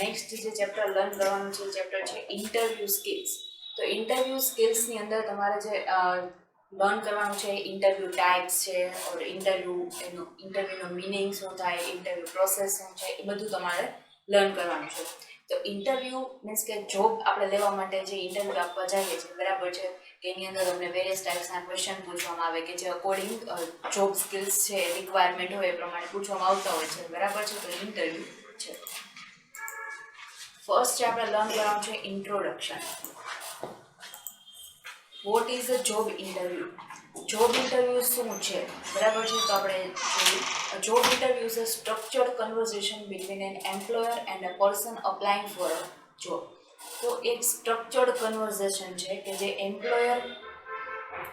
Next જે chapter learn કરવાનું છે ચેપ્ટર છે ઇન્ટરવ્યૂ સ્કિલ્સ. તો ઇન્ટરવ્યૂ સ્કિલ્સની અંદર તમારે જે લર્ન કરવાનું છે ઇન્ટરવ્યૂ ટાઈપ્સ છે ઓર ઇન્ટરવ્યૂનો મિનિંગ શું થાય, ઇન્ટરવ્યૂ પ્રોસેસ શું છે, એ બધું તમારે લર્ન કરવાનું છે. તો ઇન્ટરવ્યૂ મીન્સ કે જોબ આપણે લેવા માટે જે ઇન્ટરવ્યૂ આપવા જઈએ છીએ બરાબર છે, કે એની અંદર અમને વેરિયસ ટાઈપ્સના ક્વેશ્ચન પૂછવામાં આવે કે જે અકોર્ડિંગ જોબ સ્કિલ્સ છે રિક્વાયરમેન્ટ હોય એ પ્રમાણે પૂછવામાં આવતા હોય છે બરાબર છે. તો ઇન્ટરવ્યૂ છે. ફર્સ્ટ છે આપણે લર્ન કરવાનું છે introduction. What is a job interview? Job interview શું છે બરાબર છે? તો આપણે જોઈએ job interview is a structured conversation between an employer and a person applying for a job. તો એક સ્ટ્રક્ચર્ડ કન્વર્ઝેશન છે કે જે એમ્પ્લોયર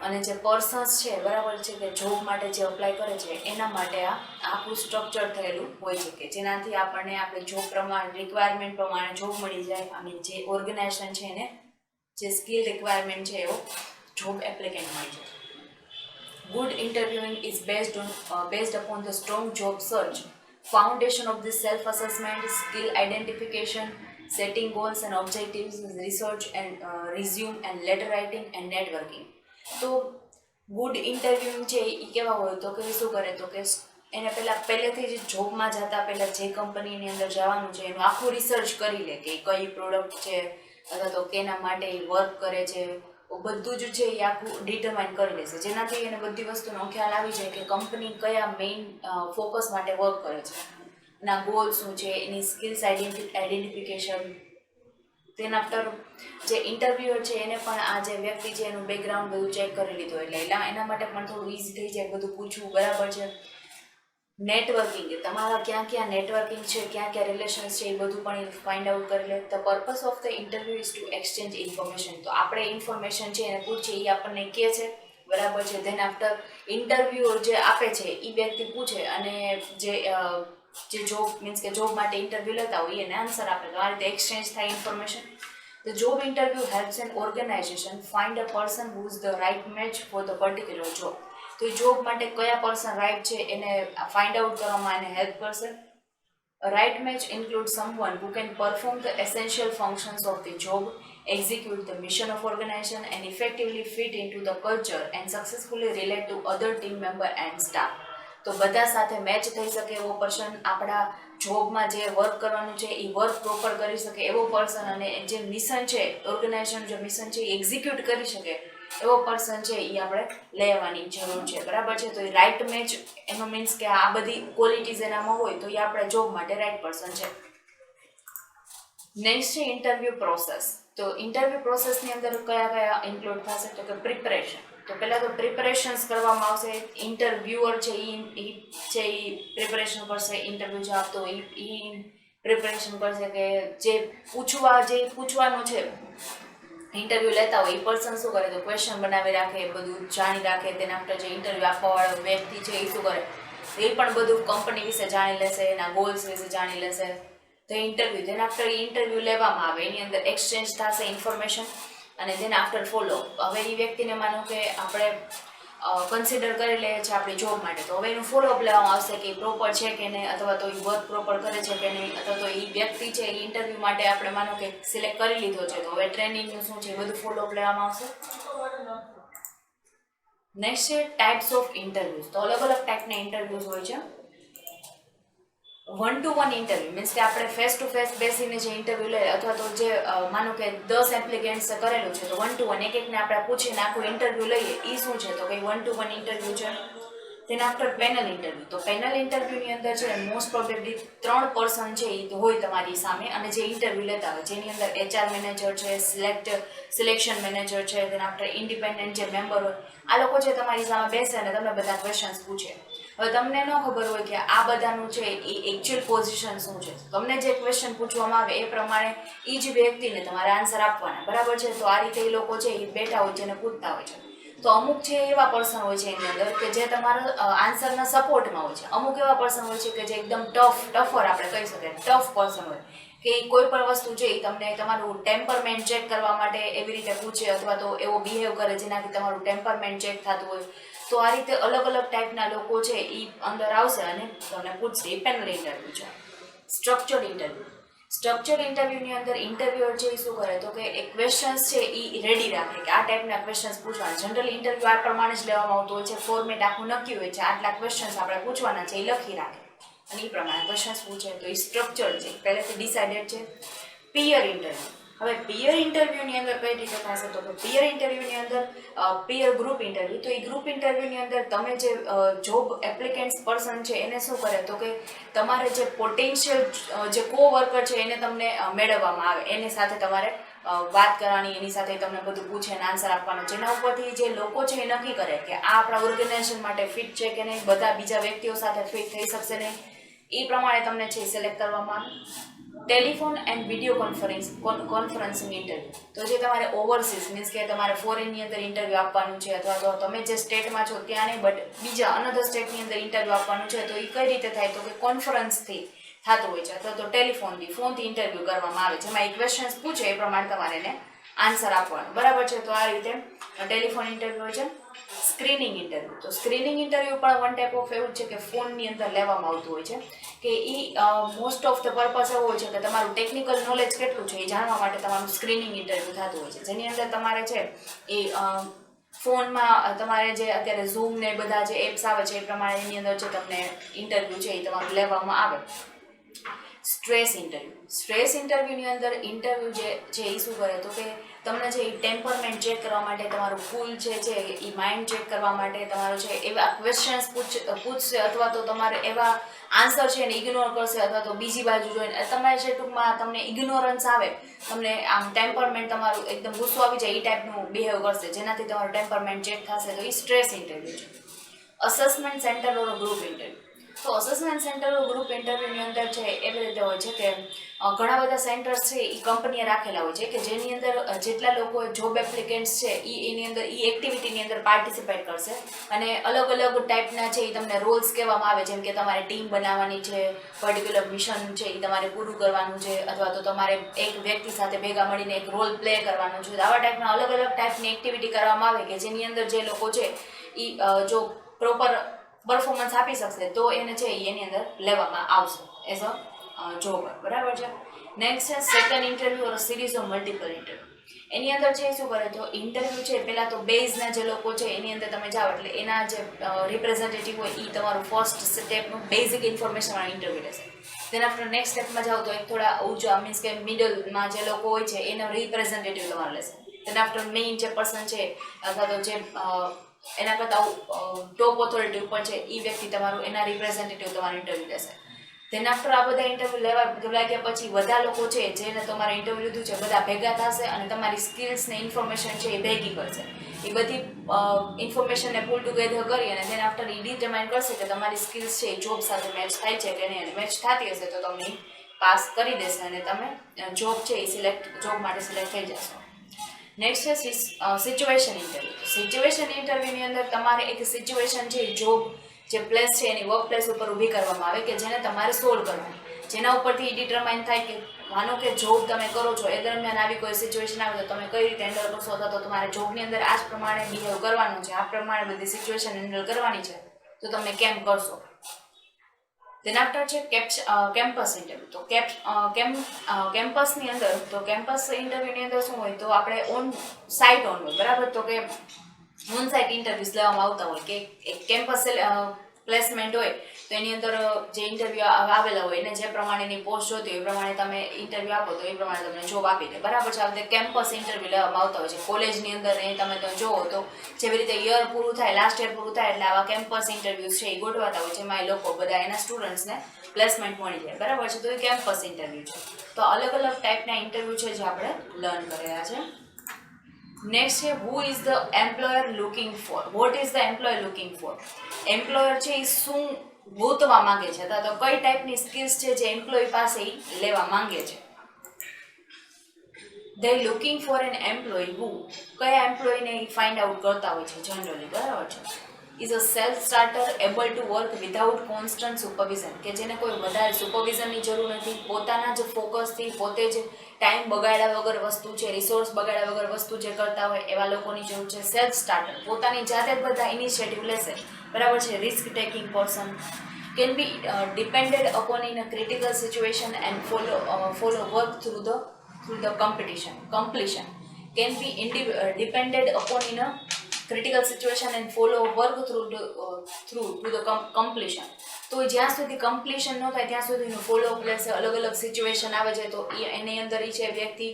અને જે પર્સન્સ છે બરાબર છે કે જોબ માટે જે અપ્લાય કરે છે એના માટે આ આખું સ્ટ્રક્ચર થયેલું હોય છે કે જેનાથી આપણને આપણે જોબ પ્રમાણે રિક્વાયરમેન્ટ પ્રમાણે જોબ મળી જાય અને જે ઓર્ગેનાઇઝેશન છે એને જે સ્કિલ રિક્વાયરમેન્ટ છે એવો જોબ એપ્લિકેન્ટ મળી જાય. Good interviewing is based upon the strong job search, foundation of the self-assessment, skill identification, setting goals and objectives, research and resume and letter writing and networking. તો good interview છે એ કેવા હોય તો કે શું કરે તો કે એને પહેલેથી જ જોબમાં જતા પહેલાં જે કંપનીની અંદર જવાનું છે એનું આખું રિસર્ચ કરી લે કે કઈ પ્રોડક્ટ છે અથવા તો કેના માટે એ વર્ક કરે છે, બધું જ છે એ આખું ડિટરમાઇન કરી લેશે, જેનાથી એને બધી વસ્તુનો ખ્યાલ આવી જાય કે કંપની કયા મેઇન ફોકસ માટે વર્ક કરે છે, એના ગોલ શું છે, એની સ્કિલ્સ આઈડેન્ટિફિકેશન. તેના આફ્ટર જે ઇન્ટરવ્યુઅર છે એને પણ આ જે વ્યક્તિ છે એનું બેકગ્રાઉન્ડ બધું ચેક કરી લીધું એટલે એના માટે પણ થોડું ઇઝી થઈ જાય બધું પૂછવું બરાબર છે. નેટવર્કિંગ, તમારા ક્યાં ક્યાં નેટવર્કિંગ છે, ક્યાં ક્યાં રિલેશન્સ છે એ બધું પણ એ ફાઇન્ડ આઉટ કરી લે. The purpose of the interview is to exchange information. તો આપણે ઇન્ફોર્મેશન છે એને પૂછીએ એ આપણને કહે છે બરાબર છે. ધેન આફ્ટર ઇન્ટરવ્યુ જે આપે છે એ વ્યક્તિ પૂછે અને જે જોબ મીન્સ કે જોબ માટે ઇન્ટરવ્યૂ લેતા હોય એને આન્સર આપે. તો આ રીતે એક્સચેન્જ થાય information. The job interview helps an organization find a person who is the right match for the particular job. તો એ જોબ માટે કયા પર્સન રાઇટ છે એને ફાઇન્ડ આઉટ કરવામાં એને હેલ્પ કરશે. A right match includes someone who can perform the essential functions of the job, execute the mission of organization and effectively fit into the culture and successfully relate to other team member and staff. તો બધા સાથે match થઈ શકે એવો person, આપણા જોબમાં જે work કરવાનું છે એ વર્ક પ્રોપર કરી શકે એવો પર્સન અને જે મિશન છે ઓર્ગેનાઇઝેશન જે મિશન છે એ એક્ઝિક્યુટ કરી શકે એવો પર્સન છે એ આપણે લેવાની જરૂર છે બરાબર છે. તો એ રાઇટ મેચ એનો મીન્સ કે આ બધી ક્વોલિટીઝ એનામાં હોય તો એ આપણે જોબ માટે રાઇટ પર્સન છે. નેક્સ્ટ છે ઇન્ટરવ્યૂ પ્રોસેસ. તો ઇન્ટરવ્યૂ પ્રોસેસની અંદર કયા કયા ઇન્ક્લુડ થશે તો કે પ્રિપરેશન. તો પહેલાં તો પ્રિપરેશન્સ કરવામાં આવશે. ઇન્ટરવ્યુઅર છે એ પ્રિપરેશન કરશે, ઇન્ટરવ્યૂ જે આપતો એ પ્રિપરેશન કરશે કે જે પૂછવાનું છે ઇન્ટરવ્યૂ લેતા હોય એ પર્સન શું કરે તો ક્વેશ્ચન બનાવી રાખે, બધું જાણી રાખે. તેના આફ્ટર જે ઇન્ટરવ્યૂ આપવાવાળો વ્યક્તિ છે એ શું કરે એ પણ બધું કંપની વિશે જાણી લેશે, એના ગોલ્સ વિશે જાણી લેશે. તો ઇન્ટરવ્યૂ તેના આફ્ટર ઇન્ટરવ્યૂ લેવામાં આવે, એની અંદર એક્સચેન્જ થશે ઇન્ફોર્મેશન અને તેના આફ્ટર ફોલો. હવે એ વ્યક્તિને માનો કે આપણે કન્સિડર કરી લઈએ છીએ આપણી જોબ માટે, તો હવે એનું ફોલોઅપ લેવામાં આવશે કે પ્રોપર છે કે નહીં, અથવા તો એ વર્ક પ્રોપર કરે છે કે નહીં, અથવા તો એ વ્યક્તિ છે એ ઇન્ટરવ્યૂ માટે આપણે માનો કે સિલેક્ટ કરી લીધો છે તો હવે ટ્રેનિંગનું શું છે એ બધું ફોલોઅપ લેવામાં આવશે. નેક્સ્ટ છે ટાઈપ્સ ઓફ ઇન્ટરવ્યૂઝ. તો અલગ અલગ ટાઈપના ઇન્ટરવ્યૂઝ હોય છે. 1-to-1 ઇન્ટરવ્યૂ મીન્સ કે આપણે ફેસ ટુ ફેસ બેસીને જે ઇન્ટરવ્યૂ લઈએ અથવા તો જે માનો કે 10 એપ્લિકેન્ટ્સે કરેલું છે તો 1-to-1 એકને આપણે પૂછીને આખું ઇન્ટરવ્યૂ લઈએ એ શું છે તો કંઈ 1-to-1 ઇન્ટરવ્યૂ છે. તેના આફ્ટર પેનલ ઇન્ટરવ્યૂ. તો પેનલ ઇન્ટરવ્યૂની અંદર છે મોસ્ટ પ્રોબેબલી 3 પર્સન છે એ હોય તમારી સામે અને જે ઇન્ટરવ્યૂ લેતા હોય, જેની અંદર HR મેનેજર છે, સિલેક્શન મેનેજર છે, તેના આફ્ટર ઇન્ડિપેન્ડન્ટ જે મેમ્બર હોય આ લોકો છે તમારી સામે બેસે અને તમને બધા ક્વેશ્ચન્સ પૂછે. હવે તમને ન ખબર હોય કે આ બધાનું છે એ એકચ્યુઅલ પોઝિશન શું છે, તમને જે ક્વેશ્ચન પૂછવામાં આવે એ પ્રમાણે એ જ વ્યક્તિને તમારે આન્સર આપવાના બરાબર છે. તો આ રીતે એ લોકો છે એ બેઠા હોય છે અને પૂછતા હોય છે. તો અમુક છે એવા પર્સન હોય છે એની અંદર કે જે તમારા આન્સરના સપોર્ટમાં હોય છે. અમુક એવા પર્સન હોય છે કે જે એકદમ ટફર આપણે કહી શકીએ ટફ પર્સન હોય કે કોઈ પણ વસ્તુ છે એ તમને તમારું ટેમ્પરમેન્ટ ચેક કરવા માટે એવી રીતે પૂછે અથવા તો એવો બિહેવ કરે જેનાથી તમારું ટેમ્પરમેન્ટ ચેક થતું હોય. તો આ રીતે અલગ અલગ ટાઈપના લોકો છે એ અંદર આવશે અને તમને પૂછશે. એ પેનલ ઇન્ટરવ્યૂ છે. Structured interview. સ્ટ્રક્ચર્ડ ઇન્ટરવ્યૂની અંદર ઇન્ટરવ્યુઅર છે એ શું કરે તો કે એ ક્વેશ્ચન્સ છે એ રેડી રાખે કે આ ટાઈપના ક્વેશ્ચન્સ પૂછવાના. જનરલી ઇન્ટરવ્યૂ આ પ્રમાણે જ લેવામાં આવતું હોય છે, ફોર્મેટ આખું નક્કી હોય છે, આટલા ક્વેશ્ચન્સ આપણે પૂછવાના છે એ લખી રાખે અને એ પ્રમાણે ક્વેશ્ચન્સ પૂછે. તો એ સ્ટ્રક્ચર્ડ છે, પહેલેથી ડિસાઇડેડ છે. પિયર ઇન્ટરવ્યૂ. હવે પિયર ઇન્ટરવ્યૂની અંદર કઈ રીતે થશે તો કે પિયર ઇન્ટરવ્યૂની અંદર પિયર ગ્રુપ ઇન્ટરવ્યૂ. તો એ ગ્રુપ ઇન્ટરવ્યૂની અંદર તમે જે જોબ એપ્લિકેન્ટ્સ પર્સન છે એને શું કરે તો કે તમારે જે પોટેન્શિયલ જે કોવર્કર છે એને તમને મેળવવામાં આવે, એની સાથે તમારે વાત કરવાની, એની સાથે તમને બધું પૂછે અને આન્સર આપવાનો. જેના ઉપરથી જે લોકો છે એ નક્કી કરે કે આ આપણા ઓર્ગેનાઇઝેશન માટે ફિટ છે કે નહીં, બધા બીજા વ્યક્તિઓ સાથે ફિટ થઈ શકશે નહીં, એ પ્રમાણે તમને છે સિલેક્ટ કરવામાં આવે. Telephone and video conferencing interview. તો જે તમારે ઓવરસીઝ મીન્સ કે તમારે ફોરેનની અંદર ઇન્ટરવ્યૂ આપવાનું છે, અથવા તો તમે જે સ્ટેટમાં છો ત્યાં નહીં બટ બીજા અનધર સ્ટેટની અંદર ઇન્ટરવ્યૂ આપવાનું છે, તો એ કઈ રીતે થાય તો કે કોન્ફરન્સથી થતું હોય છે, અથવા તો ટેલિફોનથી ફોનથી ઇન્ટરવ્યૂ કરવામાં આવે, જેમાં એ ક્વેશ્ચન્સ પૂછે એ પ્રમાણે તમારે એને આન્સર આપવાનો. બરાબર છે. તો આ રીતે ટેલિફોન ઇન્ટરવ્યૂ હોય છે. Screening interview. તો સ્ક્રીનિંગ ઇન્ટરવ્યૂ પણ વન ટાઈપ ઓફ એવું છે કે ફોનની અંદર લેવામાં આવતું હોય છે, કે એ મોસ્ટ ઓફ ધ પર્પઝ એવો હોય છે કે તમારું ટેકનિકલ નોલેજ કેટલું છે એ જાણવા માટે તમારું સ્ક્રીનિંગ ઇન્ટરવ્યૂ થતું હોય છે, જેની અંદર તમારે છે એ ફોનમાં તમારે જે અત્યારે ઝૂમ ને બધા જે એપ્સ આવે છે એ પ્રમાણે એની અંદર જે તમને ઇન્ટરવ્યૂ છે એ તમારું લેવામાં આવે. Stress interview. સ્ટ્રેસ ઇન્ટરવ્યૂની અંદર ઇન્ટરવ્યૂ જે છે એ શું કરે તો કે તમને છે એ ટેમ્પરમેન્ટ ચેક કરવા માટે, તમારું કુલ છે એ માઇન્ડ ચેક કરવા માટે તમારું છે એવા ક્વેશ્ચન્સ પૂછશે, અથવા તો તમારે એવા આન્સર છે એને ઇગ્નોર કરશે, અથવા તો બીજી બાજુ જોઈને તમારે જે ટૂંકમાં તમને ઇગ્નોરન્સ આવે, તમને આમ ટેમ્પરમેન્ટ તમારું એકદમ ગુસ્સો આવી જાય એ ટાઈપનું બિહેવ કરશે, જેનાથી તમારું ટેમ્પરમેન્ટ ચેક થશે. તો એ સ્ટ્રેસ ઇન્ટરવ્યૂ છે. અસેસમેન્ટ સેન્ટર ઓર ગ્રુપ ઇન્ટરવ્યૂ. તો અસેસમેન્ટ સેન્ટર ગ્રુપ ઇન્ટરવ્યૂની અંદર છે એવી રીતે હોય છે કે ઘણા બધા સેન્ટર્સ છે એ કંપનીએ રાખેલા હોય છે કે જેની અંદર જેટલા લોકો જોબ એપ્લિકેન્ટ્સ છે એની અંદર એ એક્ટિવિટીની અંદર પાર્ટિસિપેટ કરશે, અને અલગ અલગ ટાઈપના છે એ તમને રોલ્સ કહેવામાં આવે, જેમ કે તમારે ટીમ બનાવવાની છે, પર્ટિક્યુલર મિશન છે એ તમારે પૂરું કરવાનું છે, અથવા તો તમારે એક વ્યક્તિ સાથે ભેગા મળીને એક રોલ પ્લે કરવાનો છે. આવા ટાઈપના અલગ અલગ ટાઈપની એક્ટિવિટી કરવામાં આવે કે જેની અંદર જે લોકો છે એ જો પ્રોપર પરફોર્મન્સ આપી શકશે તો એને છે એની અંદર લેવામાં આવશે એઝ અ જોબર. બરાબર છે. નેક્સ્ટ છે second interview or series of multiple interview. એની અંદર છે શું કરે તો ઇન્ટરવ્યૂ છે પહેલાં તો બેઝના જે લોકો છે એની અંદર તમે જાઓ એટલે એના જે રિપ્રેઝેન્ટેટિવ હોય એ તમારું ફર્સ્ટ સ્ટેપનું બેઝિક ઇન્ફોર્મેશનવાળા ઇન્ટરવ્યૂ રહેશે. તેના આપણે નેક્સ્ટ સ્ટેપમાં જાઓ તો એક થોડા ઊંચા મીન્સ કે મિડલમાં જે લોકો હોય છે એનો રિપ્રેઝેન્ટેટિવ તમારે લેશે. તેના આફ્ટર મેઇન જે પર્સન છે અથવા તો જે એના કરતાં ટોપ ઓથોરિટી ઉપર છે એ વ્યક્તિ તમારું એના રિપ્રેઝેન્ટેટિવ તમારું ઇન્ટરવ્યૂ લેશે. તેના આફ્ટર આ બધા ઇન્ટરવ્યૂ લેવા ગયા પછી બધા લોકો છે જેને તમારે ઇન્ટરવ્યૂ લીધું છે બધા ભેગા થશે અને તમારી સ્કિલ્સ ને ઇન્ફોર્મેશન છે એ ભેગી કરશે. એ બધી ઇન્ફોર્મેશનને પુલ ટુગેધર કરી અને તેના આફ્ટર એ ડિટરમાઇન કરશે કે તમારી સ્કિલ્સ છે એ જોબ સાથે મેચ થાય છે કે નહીં, મેચ થતી હશે તો તમને પાસ કરી દેશે અને તમે જોબ છે એ જોબ માટે સિલેક્ટ થઈ જશો. નેક્સ્ટ છે સિચ્યુએશન ઇન્ટરવ્યૂ. સિચ્યુએશન ઇન્ટરવ્યૂની અંદર તમારે એક સિચ્યુએશન છે જોબ જે પ્લેસ છે એની વર્ક પ્લેસ ઉપર ઊભી કરવામાં આવે કે જેને તમારે સોલ્વ કરવાની, જેના ઉપરથી ડિટરમાઇન થાય કે માનો કે જોબ તમે કરો છો એ દરમિયાન આવી કોઈ સિચ્યુએશન આવે તો તમે કઈ રીતે હેન્ડલ કરશો, અથવા તો તમારે જોબની અંદર આ જ પ્રમાણે બિહેવ કરવાનું છે, આ પ્રમાણે બધી સિચ્યુએશન હેન્ડલ કરવાની છે તો તમે કેમ કરશો. તેના આફ્ટર છે કેમ્પસ ઇન્ટરવ્યૂ. તો કેમ્પસની અંદર તો કેમ્પસ ઇન્ટરવ્યૂની અંદર શું હોય તો આપણે ઓન સાઇટ ઓન હોય. બરાબર. તો કે ઓન સાઇટ ઇન્ટરવ્યૂઝ લેવામાં આવતા હોય કે એક કેમ્પસ પ્લેસમેન્ટ હોય તો એની અંદર જે ઇન્ટરવ્યૂ આવેલા હોય એને જે પ્રમાણેની પોસ્ટ જોતી હોય એ પ્રમાણે તમે ઇન્ટરવ્યૂ આપો તો એ પ્રમાણે તમને જોબ આપી દે. બરાબર છે. આ રીતે કેમ્પસ ઇન્ટરવ્યૂ લેવામાં આવતા હોય છે કોલેજની અંદર. એ તમે જોવો તો જેવી રીતે યર પૂરું થાય, લાસ્ટ યર પૂરું થાય એટલે આવા કેમ્પસ ઇન્ટરવ્યૂ છે એ ગોઠવાતા હોય છે, એમાં એ લોકો બધા એના સ્ટુડન્ટ્સને પ્લેસમેન્ટ મળી જાય. બરાબર છે. તો એ કેમ્પસ ઇન્ટરવ્યૂ છે. તો અલગ અલગ ટાઈપના ઇન્ટરવ્યૂ છે જે આપણે લર્ન કરેલા છે. નેક્સ્ટ છે who is the employer looking for. What is the employer looking for. Employer છે એ શું ગોતવા માંગે છે અથવા તો કઈ ટાઈપની સ્કિલ્સ છે જે એમ્પ્લોય પાસે લેવા માંગે છે. દે લુકિંગ ફોર એન એમ્પ્લોય હુ, કયા એમ્પ્લોયને ફાઇન્ડ આઉટ કરતા હોય છે જનરલી. બરાબર છે. Is a self starter able to work without constant supervision, કે જેને કોઈ વધારે સુપરવિઝનની જરૂર નથી, પોતાના જ ફોકસથી પોતે જ ટાઈમ બગાડ્યા વગર વસ્તુ છે, રિસોર્સ બગાડ્યા વગર વસ્તુ જે કરતા હોય એવા લોકોની જરૂર છે. સેલ્ફ સ્ટાર્ટર, પોતાની જાતે જ બધા ઇનિશિયેટિવ લેશે. બરાબર છે. Risk taking person, can be depended upon in a critical situation and follow work through the completion can be depended upon in a critical situation and follow work through to the completion. તો જ્યાં સુધી completion ન થાય ત્યાં સુધીનું follow up લેશે. અલગ અલગ સિચ્યુએશન આવે છે તો એની અંદર એ છે વ્યક્તિ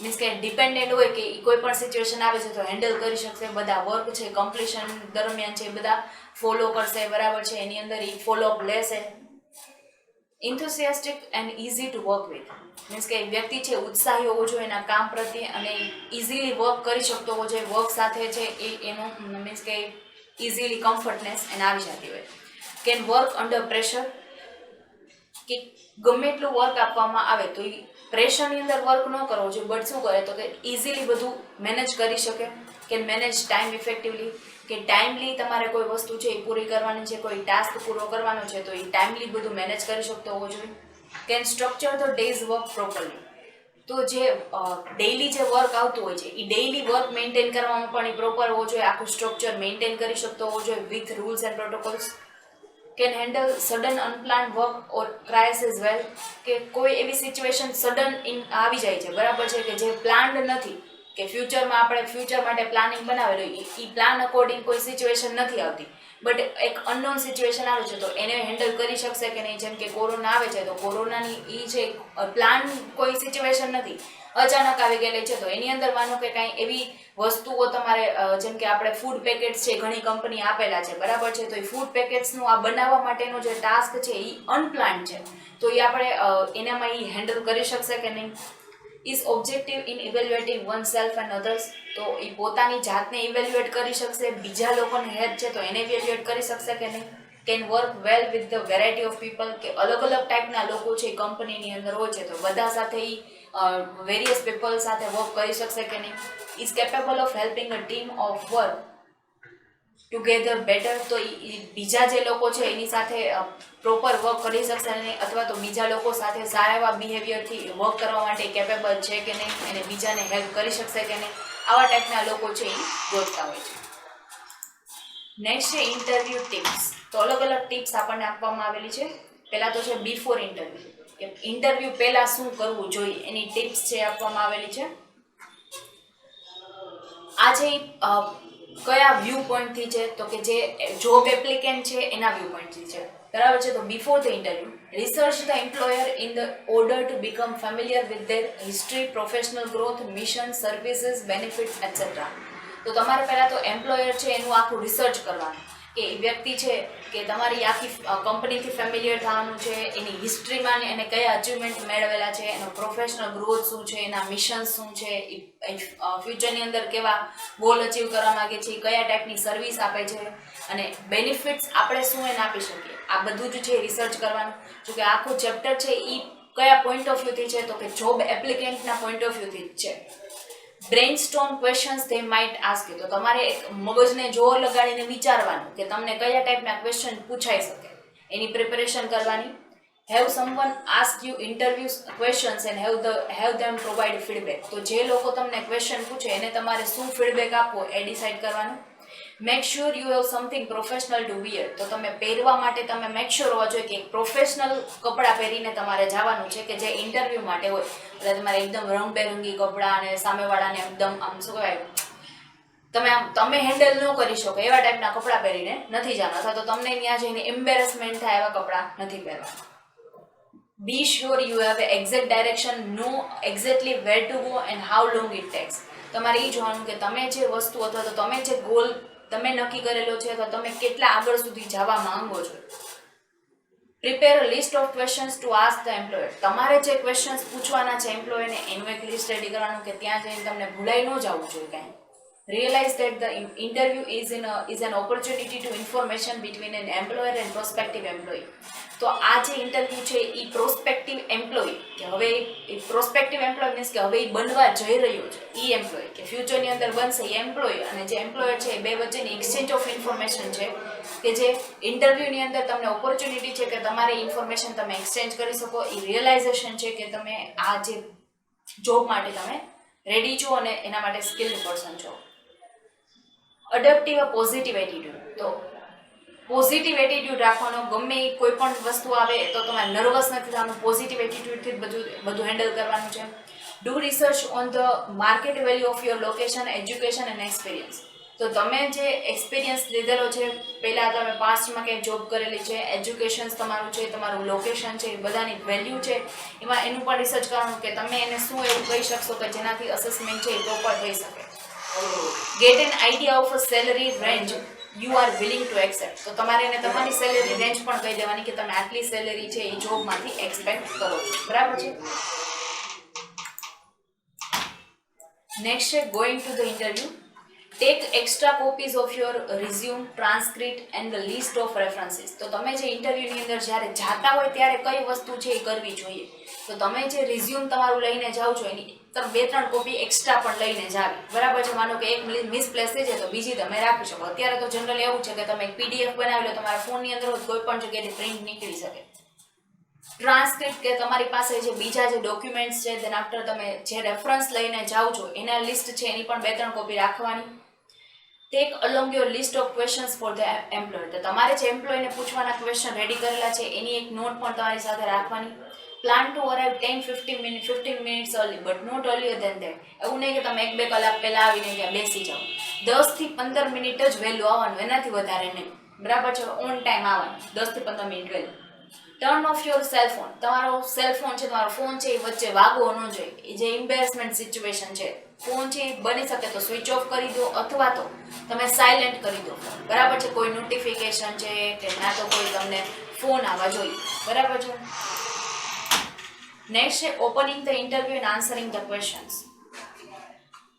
મીન્સ કે ડિપેન્ડન્ટ હોય કે કોઈ પણ સિચ્યુએશન આવે છે તો હેન્ડલ કરી શકશે. બધા વર્ક છે કમ્પ્લીશન દરમિયાન છે બધા ફોલો કરશે, બરાબર છે, એની અંદર એ ફોલો અપ લેશે. Enthusiastic and easy to work with means કે વ્યક્તિ છે ઉત્સાહી હોવો જોઈએ એના કામ પ્રત્યે અને ઇઝીલી વર્ક કરી શકતો હોવો જોઈએ. વર્ક સાથે છે એનું મીન્સ કે ઇઝીલી કમ્ફર્ટનેસ એને આવી જતી હોય. કેન વર્ક અંડર પ્રેશર કે ગમે એટલું વર્ક આપવામાં આવે તો એ પ્રેશરની અંદર વર્ક ન કરવો જોઈએ, બટ શું કરે તો કે ઇઝીલી બધું મેનેજ કરી શકે. કેન મેનેજ ટાઈમ ઇફેક્ટિવલી કે ટાઈમલી તમારે કોઈ વસ્તુ છે એ પૂરી કરવાની છે, કોઈ ટાસ્ક પૂરો કરવાનો છે તો એ ટાઈમલી બધું મેનેજ કરી શકતો હોવો જોઈએ. Can structure the days work properly તો જે ડેઇલી જે વર્ક આવતું હોય છે એ ડેઇલી વર્ક મેન્ટેન કરવામાં પણ એ પ્રોપર હોવો જોઈએ. આખું સ્ટ્રક્ચર મેન્ટેન કરી શકતો હોવો જોઈએ with rules and protocols. Can handle sudden unplanned work or crisis well કે કોઈ એવી સિચ્યુએશન સડન આવી જાય છે, બરાબર છે, કે જે પ્લાન્ડ નથી, કે ફ્યુચરમાં આપણે ફ્યુચર માટે પ્લાનિંગ બનાવેલું એ પ્લાન અકોર્ડિંગ કોઈ સિચ્યુએશન નથી આવતી, બટ એક અનનોન સિચ્યુએશન આવે છે તો એને હેન્ડલ કરી શકશે કે નહીં. જેમ કે કોરોના આવે છે તો કોરોનાની એ છે પ્લાન કોઈ સિચ્યુએશન નથી, અચાનક આવી ગયેલી છે તો એની અંદર માનો કે કાંઈ એવી વસ્તુઓ તમારે જેમ કે આપણે ફૂડ પેકેટ્સ છે ઘણી કંપની આપેલા છે, બરાબર છે, તો એ ફૂડ પેકેટ્સનું આ બનાવવા માટેનો જે ટાસ્ક છે એ અનપ્લાન છે તો એ આપણે એનામાં એ હેન્ડલ કરી શકશે કે નહીં. Is objective in evaluating oneself and others તો એ પોતાની જાતને ઇવેલ્યુએટ કરી શકશે, બીજા લોકોને હેલ્પ છે તો એને ઇવેલ્યુએટ કરી શકશે કે નહીં. Can work well with the variety of people કે અલગ અલગ ટાઈપના લોકો છે કંપનીની અંદર હોય છે તો બધા સાથે એ વેરિયસ પીપલ સાથે વર્ક કરી શકશે કે નહીં. Is capable of helping a team of work together better તો બીજા જે લોકો છે એની સાથે પ્રોપર વર્ક કરી શકશે નહીં, અથવા તો બીજા લોકો સાથે સારા એવા બિહેવિયરથી વર્ક કરવા માટે કેપેબલ છે કે નહીં, એને બીજાને હેલ્પ કરી શકશે કે નહીં. આવા ટાઈપના લોકો છે એ ગોતતા હોય છે. નેક્સ્ટ છે ઇન્ટરવ્યૂ ટિપ્સ. તો અલગ અલગ ટિપ્સ આપણને આપવામાં આવેલી છે. પહેલાં તો છે બિફોર ઇન્ટરવ્યૂ કે ઇન્ટરવ્યૂ પહેલાં શું કરવું જોઈએ એની ટિપ્સ છે આપવામાં આવેલી છે. આ છે કયા વ્યૂ પોઈન્ટથી છે તો કે જે જોબ એપ્લિકેન્ટ છે એના વ્યૂ પોઈન્ટથી છે, બરાબર છે. તો before the interview research the employer in the order to become familiar with their history, professional growth, mission, services, benefits etcetera. તો તમારે પહેલાં તો એમ્પ્લોયર છે એનું આખું રિસર્ચ કરવાનું કે એ વ્યક્તિ છે કે તમારી આખી કંપનીથી ફેમિલિયર થવાનું છે, એની હિસ્ટ્રીમાં એને કયા અચીવમેન્ટ મેળવેલા છે, એનો પ્રોફેશનલ ગ્રોથ શું છે, એના મિશન શું છે, એ ફ્યુચરની અંદર કેવા ગોલ અચીવ કરવા માગે છે, કયા ટાઈપની સર્વિસ આપે છે અને બેનિફિટ્સ આપણે શું એને આપી શકીએ, આ બધું જ છે રિસર્ચ કરવાનું. જોકે આખું ચેપ્ટર છે એ કયા પોઈન્ટ ઓફ વ્યૂથી છે તો કે જોબ એપ્લિકેન્ટના પોઈન્ટ ઓફ વ્યૂથી જ છે. Brainstorm questions they might ask you તો તમારે મગજને જોર લગાડીને વિચારવાનું કે તમને કયા ટાઈપના ક્વેશ્ચન પૂછાઈ શકે એની પ્રિપેરેશન કરવાની. Have someone ask you interview questions and have them provide feedback તો જે લોકો તમને ક્વેશ્ચન પૂછે એને તમારે શું ફીડબેક આપવો એ ડિસાઇડ કરવાનું. Make sure you have something professional to wear તો તમે પહેરવા માટે તમે મેક શ્યોર હોવા જોઈએ કે એક પ્રોફેશનલ કપડાં પહેરીને તમારે જવાનું છે કે જે ઇન્ટરવ્યૂ માટે હોય. એટલે તમારે એકદમ રંગબેરંગી કપડાં અને સામેવાળાને એકદમ આમ શું કહેવાય તમે હેન્ડલ ન કરી શકો એવા ટાઈપના કપડાં પહેરીને નથી જવાનું, અથવા તો તમને ત્યાં જઈને એમ્બેરેસમેન્ટ થાય એવા કપડાં નથી પહેરવાના. Be sure you have exact direction, know exactly where to go and how long it takes. તમારે એ જોવાનું કે તમે જે વસ્તુ અથવા તો તમે જે ગોલ તમે નક્કી કરેલો છે અથવા તમે કેટલા આગળ સુધી જવા માંગો છો. Prepare a list of questions to ask the employer તમારે જે ક્વેશ્ચન્સ પૂછવાના છે એમ્પ્લોયરને એનું એક લિસ્ટ રેડી કરવાનું કે ત્યાં જઈને તમને ભૂલાઈ ન જવું જોઈએ કાંઈ. Realize that the interview is an opportunity to information between an employer and prospective employee. તો આ જે ઇન્ટરવ્યૂ છે એ પ્રોસ્પેક્ટિવ એમ્પ્લોય કે હવે એ પ્રોસ્પેક્ટિવ એમ્પ્લોય મીન્સ કે હવે એ બનવા જઈ રહ્યો છે એ એમ્પ્લોય કે ફ્યુચરની અંદર બનશે એ એમ્પ્લોય અને જે એમ્પ્લોયર છે એ બે વચ્ચેની એક્સચેન્જ ઓફ ઇન્ફોર્મેશન છે કે જે ઇન્ટરવ્યૂની અંદર તમને ઓપોર્ચ્યુનિટી છે કે તમારી ઇન્ફોર્મેશન તમે એક્સચેન્જ કરી શકો. એ રિયલાઇઝેશન છે કે તમે આ જે જોબ માટે તમે રેડી છો અને એના માટે સ્કિલ્ડ પર્સન છો. અડોપ્ટિવ અ પોઝિટિવ એટીટ્યુડ તો પોઝિટિવ એટીટ્યુડ રાખવાનો, ગમે એ કોઈ પણ વસ્તુ આવે તો તમારે નર્વસ નથી થવાનું, પોઝિટિવ એટીટ્યુડથી બધું હેન્ડલ કરવાનું છે. Do research on the market value of your location, education and experience. તો તમે જે એક્સપિરિયન્સ લીધેલો છે, પહેલાં તમે પાસ્ટમાં ક્યાંય જોબ કરેલી છે, એજ્યુકેશન તમારું છે, તમારું લોકેશન છે, એ બધાની વેલ્યુ છે, એમાં એનું પણ રિસર્ચ કરવાનું કે તમે એને શું એવું કહી શકશો કે જેનાથી અસેસમેન્ટ છે એ પ્રોપર થઈ શકે. Get an idea of a salary range you are willing to accept. તો તમારે એને તમારી સેલેરી રેન્જ પણ કહી દેવાની કે તમે આટલી સેલેરી છે એ જોબમાંથી એક્સપેક્ટ કરો છો, બરાબર છે. નેક્સ્ટ છે going to the interview. Take extra copies of your resume, transcript and the list of references. તો તમે જે ઇન્ટરવ્યૂની અંદર જ્યારે જાતા હોય ત્યારે કઈ વસ્તુ છે એ કરવી જોઈએ. તો તમે જે રિઝ્યુમ તમારું લઈને જાઓ છો એની તમે 2-3 કોપી એક્સ્ટ્રા પણ લઈને જાવી, બરાબર છે. માનો કે એક મિસપ્લેસ થઈ જાય તો બીજી તમે રાખી શકો. અત્યારે તો જનરલી એવું છે કે તમે એક પીડીએફ બનાવી લો, તમારા ફોનની અંદર કોઈ પણ જગ્યાએથી પ્રિન્ટ નીકળી શકે. ટ્રાન્સક્રિપ્ટ કે તમારી પાસે જે બીજા જે ડોક્યુમેન્ટ્સ છે, દેન આફ્ટર તમે જે રેફરન્સ લઈને જાઓ છો એના લિસ્ટ છે એની પણ 2-3 કોપી રાખવાની. Take along your list of questions for the employ. તો તમારે જે એમ્પ્લોયને પૂછવાના ક્વેશ્ચન રેડી કરેલા છે એની એક નોટ પણ તમારી સાથે રાખવાની. Plan to arrive 15 minutes early but not earlier than that. એવું નહીં કે તમે 1-2 કલાક પહેલા આવીને ત્યાં બેસી જાઓ. 10 થી 15 મિનિટ જ વહેલું આવવાનું, એનાથી વધારે નહીં, બરાબર છે. ઓન ટાઈમ આવવાનું, 10 થી 15 મિનિટ વહેલું. Turn off your cellphone. તમારો સેલફોન છે, તમારો ફોન છે એ વચ્ચે વાગવો ન જોઈએ. એ જે એમ્બેરેસમેન્ટ સિચ્યુએશન છે, ફોન છે બની શકે તો સ્વિચ ઓફ કરી દો અથવા તો તમે સાયલેન્ટ કરી દો, બરાબર છે. કોઈ નોટિફિકેશન છે કે ના તો કોઈ તમને ફોન આવવા જોઈએ, બરાબર છે. નેક્સ્ટ છે opening the interview and answering the questions.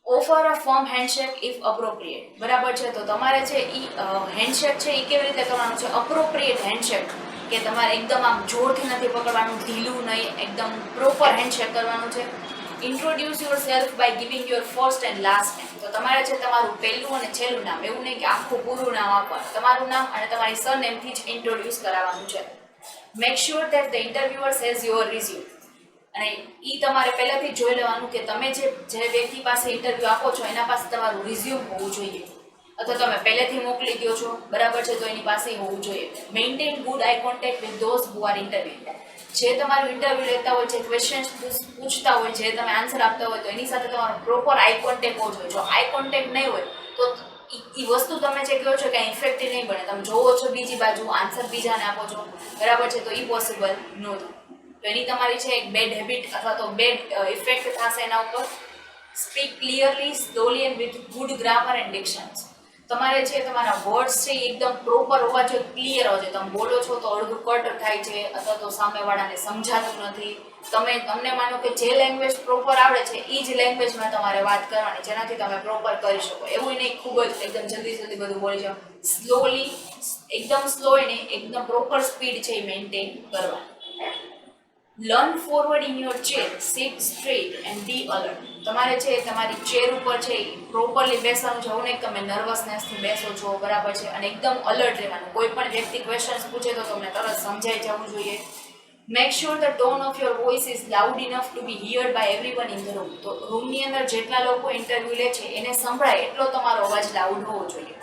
Offer a firm handshake if appropriate. બરાબર છે. તો તમારે છે એ હેન્ડશેક છે એ કેવી રીતે કરવાનું છે? અપ્રોપ્રિએટ હેન્ડશેક, કે તમારે એકદમ આમ જોરથી નથી પકડવાનું, ઢીલું નહીં, એકદમ પ્રોપર હેન્ડશેક કરવાનું છે. Introduce yourself by giving your first and last name. તો તમારે છે તમારું પહેલું અને છેલ્લું નામ, એવું નહીં કે આખું પૂરું નામ આપવાનું, તમારું નામ અને તમારી સરનેમથી જ ઇન્ટ્રોડ્યુસ કરાવવાનું છે. Make sure that the interviewers has your resume. અને એ તમારે પહેલાંથી જોઈ લેવાનું કે તમે જે વ્યક્તિ પાસે ઇન્ટરવ્યૂ આપો છો એના પાસે તમારું રિઝ્યુમ હોવું જોઈએ, અથવા તમે પહેલેથી મોકલી દો છો, બરાબર છે, તો એની પાસે હોવું જોઈએ. Maintain good eye contact with those who are interview. જે તમારું ઇન્ટરવ્યૂ લેતા હોય, જે ક્વેશ્ચન્સ પૂછતા હોય, જે તમે આન્સર આપતા હોય, તો એની સાથે તમારો પ્રોપર આઈ કોન્ટેક્ટ હોવો જોઈએ. જો આઈ કોન્ટેક્ટ નહીં હોય તો એ વસ્તુ તમે જે કહો છો કે ઇફેક્ટિવ નહીં બને. તમે જોવો છો બીજી બાજુ, આન્સર બીજાને આપો છો, બરાબર છે, તો એ પોસિબલ ન થાય. તો એની તમારી છે એક બેડ હેબિટ અથવા તો બેડ ઇફેક્ટ થશે એના ઉપર. Speak clearly, slowly and with good grammar and dictions. તમારે છે તમારા વર્ડ્સ છે એકદમ પ્રોપર હોવા જોઈએ, ક્લિયર હોવા જોઈએ. તમે બોલો છો તો અડધું કટ થાય છે અથવા તો સામેવાળાને સમજાતું નથી. તમને માનો કે જે લેંગ્વેજ પ્રોપર આવડે છે એ જ લેંગ્વેજમાં તમારે વાત કરવાની, જેનાથી તમે પ્રોપર કરી શકો. એવું નહીં ખૂબ જ એકદમ જલ્દી બધું બોલી જાઓ. સ્લોલી, એકદમ સ્લો નહીં, એકદમ પ્રોપર સ્પીડ છે એ મેન્ટેન કરવાની. Learn forward in your chair, sit straight and be alert. તમારે છે તમારી ચેર ઉપર છે પ્રોપરલી બેસવાનું છે, એવું નહીં તમે નર્વસનેસથી બેસો છો, બરાબર છે, અને એકદમ અલર્ટ રહેવાનું. કોઈ પણ વ્યક્તિ ક્વેશ્ચન્સ પૂછે તો તમને તરત સમજાઈ જવું જોઈએ. Make sure the tone of your voice is loud enough to be heard by everyone in the room. તો રૂમની અંદર જેટલા લોકો ઇન્ટરવ્યૂ લે છે એને સંભળાય એટલો તમારો અવાજ લાઉડ હોવો જોઈએ.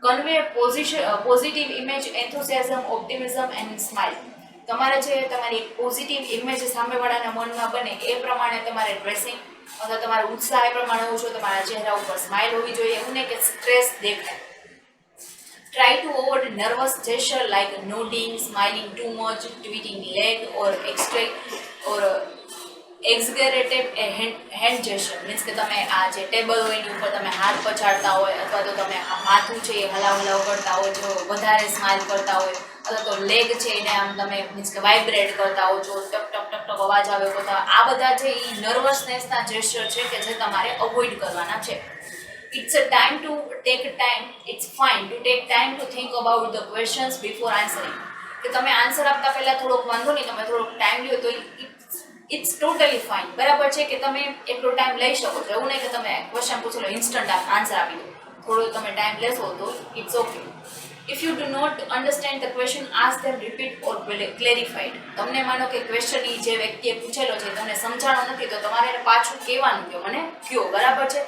Convey positive image, enthusiasm, optimism and smile. તમારે છે તમારી પોઝિટિવ ઇમેજ સામેવાળાના મનમાં બને એ પ્રમાણે તમારે ડ્રેસિંગ અથવા તમારો ઉત્સાહ એ પ્રમાણે હોવો જોઈએ. તમારા ચહેરા ઉપર સ્માઇલ હોવી જોઈએ, એવું નહીં કે સ્ટ્રેસ દેખાય. Try to avoid nervous gesture like nodding, smiling too much, tweeting leg or exaggerated hand gesture. Means કે તમે આ જે ટેબલ હોય એની ઉપર તમે હાથ પછાડતા હોય અથવા તો તમે માથું છે એ હલાવ કરતા હોય છો, વધારે સ્માઇલ કરતા હોય, અથવા તો લેગ છે એને આમ તમે મીન્સ કે વાઇબ્રેટ કરતા હો છો, ટક ટક ટક ટક અવાજ આવે કરતા, આ બધા છે એ નર્વસનેસના જેસ્ચર છે કે જે તમારે અવોઇડ કરવાના છે. It's a time to take time. It's fine to take time to think about the questions before answering. કે તમે આન્સર આપતા પહેલા થોડોક વાંધો નહીં, તમે થોડોક ટાઈમ લ્યો તો ઇટ્સ ટોટલી ફાઇન, બરાબર છે, કે તમે એટલો ટાઈમ લઈ શકો છો. એવું નહીં કે તમે ક્વેશ્ચન પૂછેલો ઇન્સ્ટન્ટ આન્સર આપી દો, થોડો તમે ટાઈમ લેશો તો it's okay. If you do not understand the question, ask them repeat or clarified. તમને માનો કે ક્વેશ્ચન જે વ્યક્તિએ પૂછેલો છે તમને સમજાણો નથી તો તમારે પાછું કહેવાનું કે મને કયો, બરાબર છે.